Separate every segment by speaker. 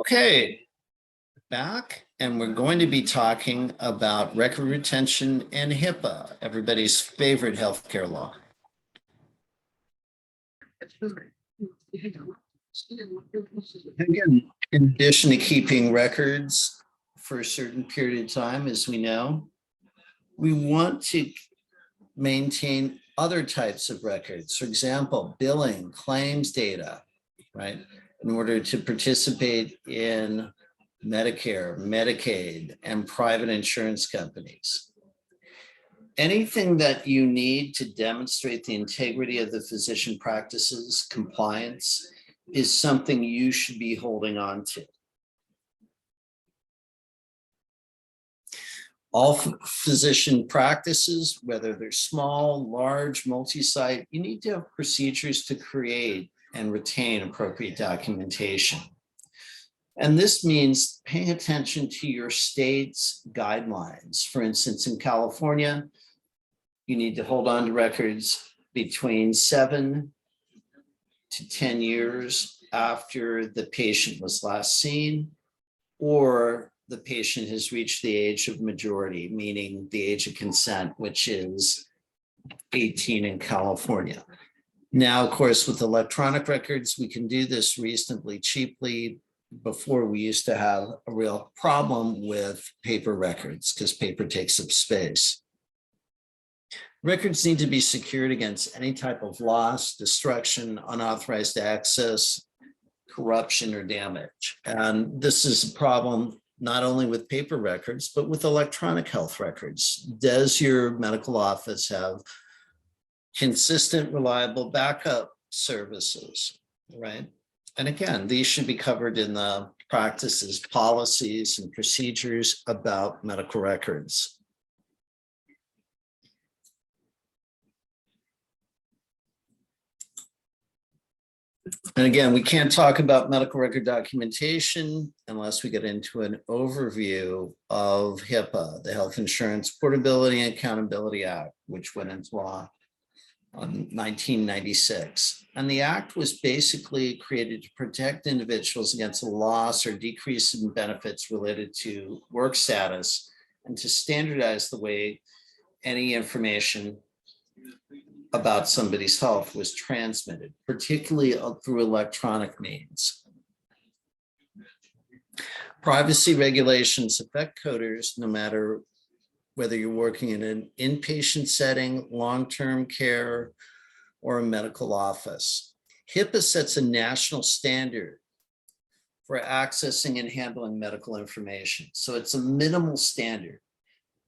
Speaker 1: Okay, back, and we're going to be talking about record retention and HIPAA, everybody's favorite healthcare law. Again, in addition to keeping records for a certain period of time, as we know, we want to maintain other types of records. For example, billing, claims data, right? In order to participate in Medicare, Medicaid, and private insurance companies. Anything that you need to demonstrate the integrity of the physician practices compliance is something you should be holding on to. All physician practices, whether they're small, large, multi-site, you need to have procedures to create and retain appropriate documentation. And this means paying attention to your state's guidelines. For instance, in California, you need to hold on to records between 7 to 10 years after the patient was last seen, or the patient has reached the age of majority, meaning the age of consent, which is 18 in California. Now, of course, with electronic records, we can do this reasonably cheaply. Before, we used to have a real problem with paper records because paper takes up space. Records need to be secured against any type of loss, destruction, unauthorized access, corruption, or damage. And this is a problem not only with paper records, but with electronic health records. Does your medical office have consistent, reliable backup services, right? And again, these should be covered in the practices, policies, and procedures about medical records. And again, we can't talk about medical record documentation unless we get into an overview of HIPAA, the Health Insurance Portability and Accountability Act, which went into law in 1996. And the act was basically created to protect individuals against a loss or decrease in benefits related to work status and to standardize the way any information about somebody's health was transmitted, particularly through electronic means. Privacy regulations affect coders no matter whether you're working in an inpatient setting, long-term care, or a medical office. HIPAA sets a national standard for accessing and handling medical information. So it's a minimal standard.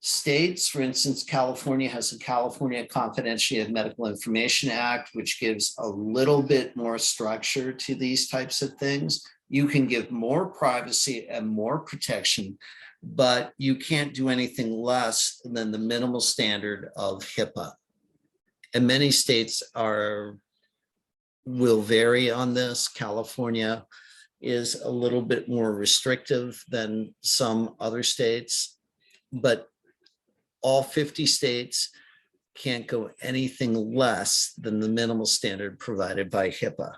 Speaker 1: States, for instance, California has a California Confidentiality of Medical Information Act, which gives a little bit more structure to these types of things. You can give more privacy and more protection, but you can't do anything less than the minimal standard of HIPAA. And many states will vary on this. California is a little bit more restrictive than some other states, but all 50 states can't go anything less than the minimal standard provided by HIPAA.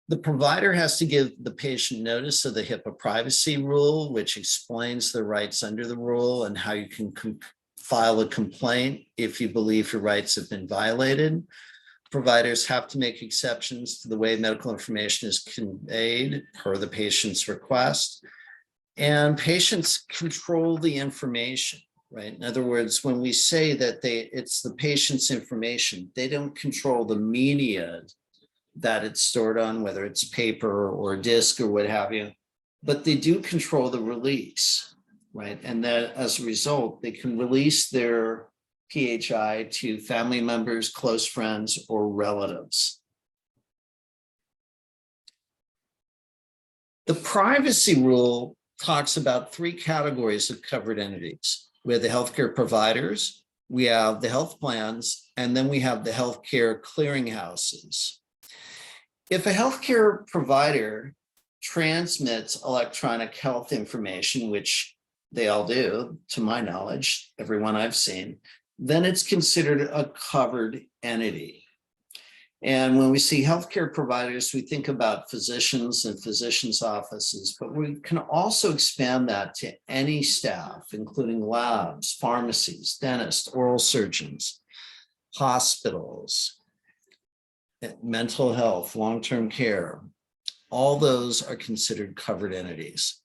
Speaker 1: The provider has to give the patient notice of the HIPAA privacy rule, which explains the rights under the rule and how you can file a complaint if you believe your rights have been violated. Providers have to make exceptions to the way medical information is conveyed per the patient's request. And patients control the information, right? In other words, when we say that it's the patient's information, they don't control the media that it's stored on, whether it's paper or disk or what have you, but they do control the release, right? And that as a result, they can release their PHI to family members, close friends, or relatives. The privacy rule talks about 3 categories of covered entities. We have the healthcare providers, we have the health plans, and then we have the healthcare clearinghouses. If a healthcare provider transmits electronic health information, which they all do, to my knowledge, everyone I've seen, then it's considered a covered entity. And when we see healthcare providers, we think about physicians and physicians' offices, but we can also expand that to any staff, including labs, pharmacies, dentists, oral surgeons, hospitals, mental health, long-term care. All those are considered covered entities.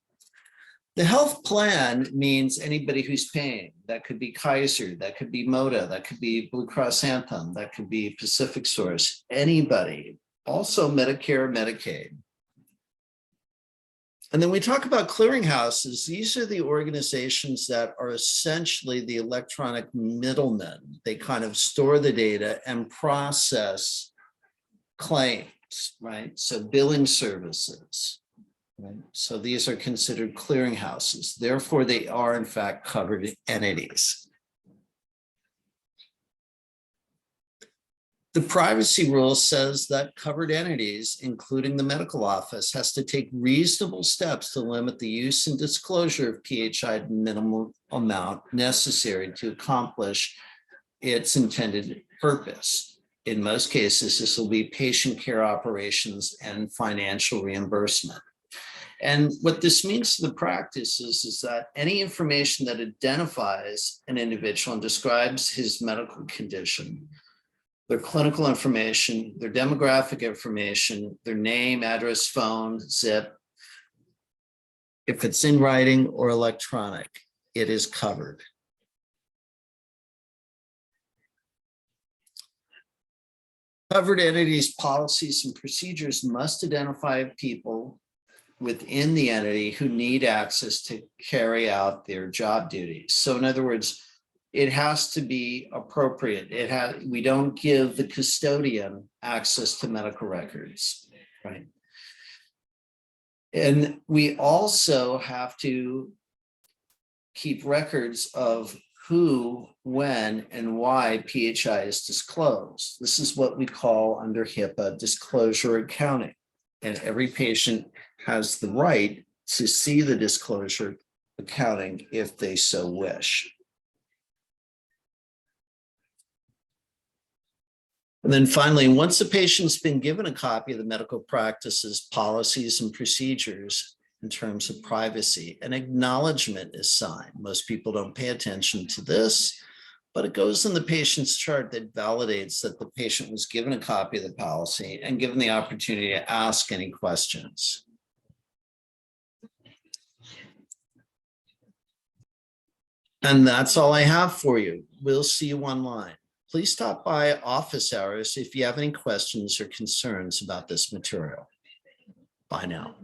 Speaker 1: The health plan means anybody who's paying. That could be Kaiser, that could be MODA, that could be Blue Cross Anthem, that could be Pacific Source, anybody. Also Medicare, Medicaid. And then we talk about clearinghouses. These are the organizations that are essentially the electronic middlemen. They kind of store the data and process claims, right? So billing services. Right. So these are considered clearinghouses. Therefore, they are in fact covered entities. The privacy rule says that covered entities, including the medical office, has to take reasonable steps to limit the use and disclosure of PHI minimal amount necessary to accomplish its intended purpose. In most cases, this will be patient care operations and financial reimbursement. And what this means to the practice is that any information that identifies an individual and describes his medical condition, their clinical information, their demographic information, their name, address, phone, zip, if it's in writing or electronic, it is covered. Covered entities, policies, and procedures must identify people within the entity who need access to carry out their job duties. So in other words, it has to be appropriate. We don't give the custodian access to medical records, right? And we also have to keep records of who, when, and why PHI is disclosed. This is what we call under HIPAA disclosure accounting. And every patient has the right to see the disclosure accounting if they so wish. And then finally, once the patient's been given a copy of the medical practice's policies and procedures in terms of privacy, an acknowledgement is signed. Most people don't pay attention to this, but it goes in the patient's chart that validates that the patient was given a copy of the policy and given the opportunity to ask any questions. And that's all I have for you. We'll see you online. Please stop by office hours if you have any questions or concerns about this material. Bye now.